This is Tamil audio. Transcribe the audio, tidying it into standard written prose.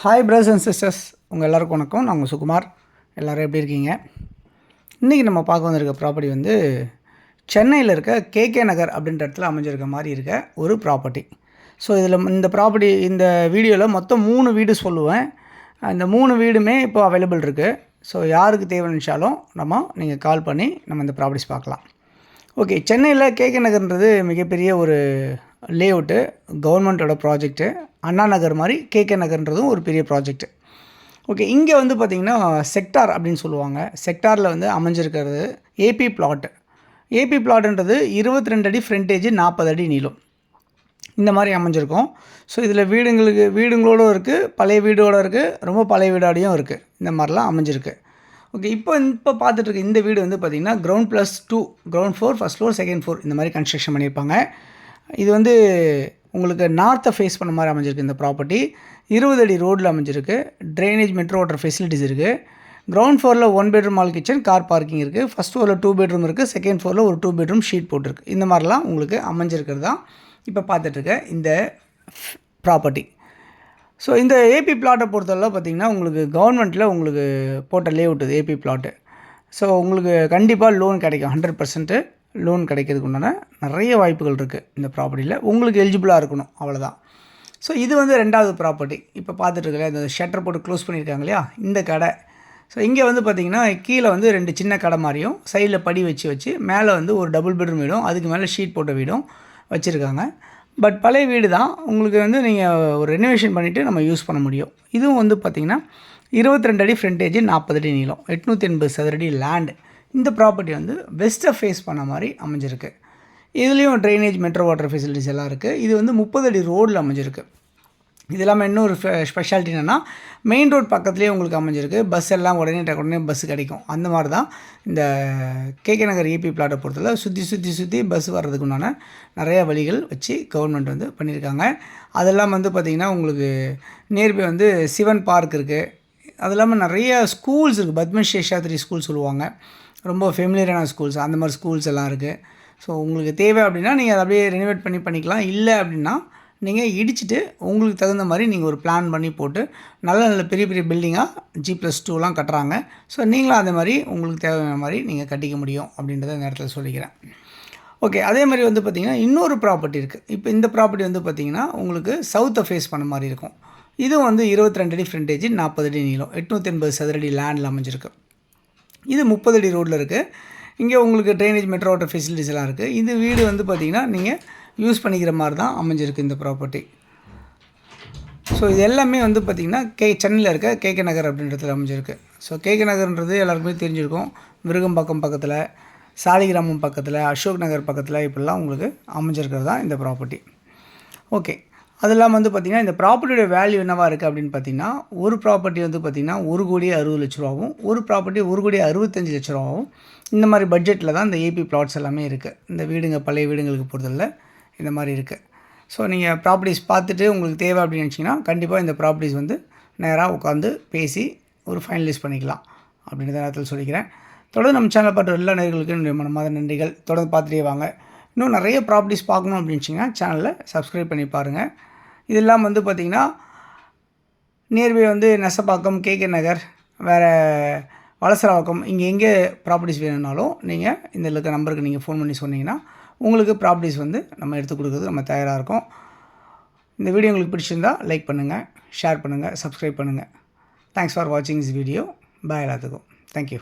ஹாய் பிரதர்ஸ் அண்ட் சிஸ்டர்ஸ், உங்கள் எல்லாருக்கும் வணக்கம். நான் உங்கள் சுகுமார். எல்லோரும் எப்படி இருக்கீங்க? இன்றைக்கி நம்ம பார்க்க வந்திருக்க ப்ராப்பர்ட்டி வந்து சென்னையில் இருக்க கேகே நகர் அப்படின்ற இடத்துல அமைஞ்சிருக்க மாதிரி இருக்க ஒரு ப்ராப்பர்ட்டி. ஸோ இதில் இந்த ப்ராப்பர்ட்டி இந்த வீடியோவில் மொத்தம் 3 வீடு சொல்லுவேன். இந்த 3 வீடுமே இப்போ அவைலபிள் இருக்குது. ஸோ யாருக்கு தேவைன்னுச்சாலும் நீங்கள் கால் பண்ணி நம்ம இந்த ப்ராப்பர்ட்டிஸ் பார்க்கலாம். ஓகே, சென்னையில் கேகே நகர்ன்றது மிகப்பெரிய ஒரு லேஅவுட்டு, கவர்மெண்ட்டோட ப்ராஜெக்ட்டு. அண்ணா நகர் மாதிரி கேகே நகர்ன்றதும் ஒரு பெரிய ப்ராஜெக்ட்டு. ஓகே, இங்கே வந்து பார்த்திங்கன்னா செக்டார் அப்படின்னு சொல்லுவாங்க. செக்டாரில் வந்து அமைஞ்சிருக்கிறது ஏபி பிளாட்டு. ஏபி பிளாட்டுன்றது 22 அடி ஃப்ரண்டேஜ், 40 அடி நீளம், இந்த மாதிரி அமைஞ்சிருக்கும். ஸோ இதில் வீடுங்களோடும் இருக்குது, பழைய வீடோடு இருக்குது, ரொம்ப பழைய வீடாடியும் இருக்குது. இந்த மாதிரிலாம் அமைஞ்சிருக்கு. ஓகே, இப்போ பார்த்துட்ருக்க இந்த வீடு வந்து பார்த்திங்கன்னா ground +2, ground floor, first floor, second floor, இந்த மாதிரி கன்ஸ்ட்ரக்ஷன் பண்ணியிருப்பாங்க. இது வந்து உங்களுக்கு நார்த்தை ஃபேஸ் பண்ண மாதிரி அமைஞ்சிருக்கு. இந்த ப்ராப்பர்ட்டி 20 அடி ரோடில் அமைஞ்சிருக்கு. ட்ரைனேஜ், மெட்ரோ வாட்டர் ஃபெசிலிட்டிஸ் இருக்குது. கிரவுண்ட் ஃப்ளோரில் 1 bedroom hall kitchen, car parking இருக்குது. ஃபஸ்ட் ஃப்ளோரில் 2 பெட்ரூம் இருக்குது. செகண்ட் ஃப்ளோரில் ஒரு 2 பெட்ரூம் ஷீட் போட்டிருக்கு. இந்த மாதிரிலாம் உங்களுக்கு அமைஞ்சிருக்கிறது தான் இப்போ பார்த்துட்ருக்க இந்த ப்ராப்பர்ட்டி. ஸோ இந்த ஏபி பிளாட்டை பொறுத்தவரை பார்த்திங்கன்னா உங்களுக்கு கவர்மெண்ட்டில் உங்களுக்கு போட்ட லேஅவுட் இது ஏபி பிளாட்டு. ஸோ உங்களுக்கு கண்டிப்பாக லோன் கிடைக்கும். 100% லோன் கிடைக்கிறதுக்கு உண்டான நிறைய வாய்ப்புகள் இருக்குது இந்த ப்ராப்பர்ட்டியில். உங்களுக்கு எலிஜிபிளாக இருக்கணும், அவ்வளோதான். ஸோ இது வந்து 2வது ப்ராப்பர்ட்டி. இப்போ பார்த்துட்ருக்கல இந்த ஷட்டர் போட்டு க்ளோஸ் பண்ணியிருக்காங்க இல்லையா, இந்த கடை. ஸோ இங்கே வந்து பார்த்திங்கன்னா கீழே வந்து 2 சின்ன கடை மாதிரியும், சைடில் படி வச்சு மேலே வந்து ஒரு டபுள் பெட்ரூம் வீடும், அதுக்கு மேலே ஷீட் போட்ட வீடும் வச்சுருக்காங்க. பட் பழைய வீடு தான். உங்களுக்கு வந்து நீங்கள் ஒரு ரெனோவேஷன் பண்ணிவிட்டு நம்ம யூஸ் பண்ண முடியும். இதுவும் வந்து பார்த்திங்கன்னா 22 அடி ஃப்ரண்டேஜ், 40 அடி நீளம், 880 சதுரடி லேண்டு. இந்த ப்ராப்பர்ட்டி வந்து வெஸ்ட்டை ஃபேஸ் பண்ண மாதிரி அமைஞ்சிருக்கு. இதுலேயும் ட்ரைனேஜ், மெட்ரோ வாட்டர் ஃபெசிலிட்டிஸ் எல்லாம் இருக்குது. இது வந்து 30 அடி ரோடில் அமைஞ்சிருக்கு. இது இல்லாமல் இன்னொரு ஸ்பெஷாலிட்டி என்னென்னா, மெயின் ரோட் பக்கத்துலேயே உங்களுக்கு அமைஞ்சிருக்கு. பஸ் எல்லாம் உடனே பஸ் கிடைக்கும். அந்த மாதிரி தான் இந்த கேகே நகர் ஏபி பிளாட்டை பொறுத்தவரை சுற்றி பஸ் வர்றதுக்கு உண்டான நிறையா வழிகள் வச்சு கவர்மெண்ட் வந்து பண்ணியிருக்காங்க. அதெல்லாம் வந்து பார்த்திங்கன்னா உங்களுக்கு நியர்பை வந்து சிவன் பார்க் இருக்குது. அது இல்லாமல் நிறைய ஸ்கூல்ஸ் இருக்குது. பத்ம சேஷாத்ரி ஸ்கூல் சொல்லுவாங்க, ரொம்ப ஃபெமிலியரான ஸ்கூல்ஸ். அந்த மாதிரி ஸ்கூல்ஸ் எல்லாம் இருக்குது. ஸோ உங்களுக்கு தேவை அப்படின்னா நீங்கள் அதை அப்படியே ரெனோவேட் பண்ணிக்கலாம். இல்லை அப்படின்னா நீங்கள் இடிச்சிட்டு உங்களுக்கு தகுந்த மாதிரி நீங்கள் ஒரு பிளான் பண்ணி போட்டு நல்ல பெரிய பில்டிங்காக G+2லாம் கட்டுறாங்க. ஸோ நீங்களும் அதே மாதிரி உங்களுக்கு தேவையான மாதிரி நீங்கள் கட்டிக்க முடியும் அப்படின்றத இந்த இடத்துல சொல்லிக்கிறேன். ஓகே, அதே மாதிரி வந்து பார்த்திங்கன்னா இன்னொரு ப்ராப்பர்ட்டி இருக்குது. இப்போ இந்த ப்ராப்பர்ட்டி வந்து பார்த்திங்கன்னா உங்களுக்கு சவுத்தை ஃபேஸ் பண்ண மாதிரி இருக்கும். இதுவும் வந்து 22 அடி ஃப்ரண்டேஜ், 40 அடி நீளம், 880 சதுரடி லேண்டில் அமைஞ்சிருக்கு. இது 30 அடி ரோட்டில் இருக்குது. இங்கே உங்களுக்கு ட்ரைனேஜ், மெட்ரோ வாட்டர் ஃபெசிலிட்டிஸ் எல்லாம் இருக்குது. இது வீடு வந்து பார்த்திங்கன்னா நீங்கள் யூஸ் பண்ணிக்கிற மாதிரி தான் அமைஞ்சிருக்கு இந்த ப்ராப்பர்ட்டி. ஸோ இது எல்லாமே வந்து பார்த்திங்கன்னா சென்னையில் இருக்க கேகே நகர் அப்படின்றதுல அமைஞ்சிருக்கு. ஸோ கேகே நகர்ன்றது எல்லாருக்குமே தெரிஞ்சிருக்கும். விருகம்பாக்கம் பக்கத்தில், சாலிகிராமம் பக்கத்தில், அசோக் நகர் பக்கத்தில் இப்படிலாம் உங்களுக்கு அமைஞ்சிருக்கிறது தான் இந்த ப்ராப்பர்ட்டி. ஓகே, அது இல்லாமல் வந்து பார்த்திங்கன்னா இந்த ப்ராப்பர்ட்டியோட வேல்யூ என்னவாக இருக்குது அப்படின்னு பார்த்திங்கன்னா, ஒரு ப்ராப்பர்ட்டி வந்து பார்த்திங்கன்னா 1,60,00,000, ஒரு ப்ராப்பர்ட்டி 1,65,00,000. இந்த மாதிரி பட்ஜெட்டில் தான் இந்த ஏபி பிளாட்ஸ் எல்லாமே இருக்குது. இந்த வீடுங்க, பழைய வீடுங்களுக்கு பொறுத்தவரை இந்த மாதிரி இருக்குது. ஸோ நீங்கள் ப்ராப்பர்ட்டிஸ் பார்த்துட்டு உங்களுக்கு தேவை அப்படின்னு நினச்சிங்கன்னா கண்டிப்பாக இந்த ப்ராப்பர்ட்டிஸ் வந்து நேராக உட்காந்து பேசி ஒரு ஃபைனலைஸ் பண்ணிக்கலாம் அப்படின்ற நேரத்தில் சொல்லிக்கிறேன். தொடர்ந்து நம்ம சேனல் பார்த்து எல்லா நேர்களுக்கும் என்னுடைய மனமார்ந்த நன்றிகள். தொடர்ந்து பார்த்துட்டே வாங்க. இன்னும் நிறைய ப்ராப்பர்ட்டிஸ் பார்க்கணும் அப்படின்னு வச்சிங்கன்னா சேனலில் சப்ஸ்கிரைப் பண்ணி பாருங்கள். இதெல்லாம் வந்து பார்த்திங்கன்னா நியர்பை வந்து நெசப்பாக்கம், கேகே நகர், வேறு வலசரவாக்கம், இங்கே எங்கே ப்ராப்பர்ட்டிஸ் வேணும்னாலும் நீங்கள் இந்த இருக்க நம்பருக்கு நீங்கள் ஃபோன் பண்ணி சொன்னீங்கன்னா உங்களுக்கு ப்ராப்பர்ட்டிஸ் வந்து நம்ம எடுத்து கொடுக்குறது நம்ம தயாராக இருக்கோம். இந்த வீடியோ உங்களுக்கு பிடிச்சிருந்தால் லைக் பண்ணுங்கள், ஷேர் பண்ணுங்கள், சப்ஸ்கிரைப் பண்ணுங்கள். தேங்க்ஸ் ஃபார் வாட்சிங் திஸ் வீடியோ. பாய் எல்லாத்துக்கும். தேங்க்யூ.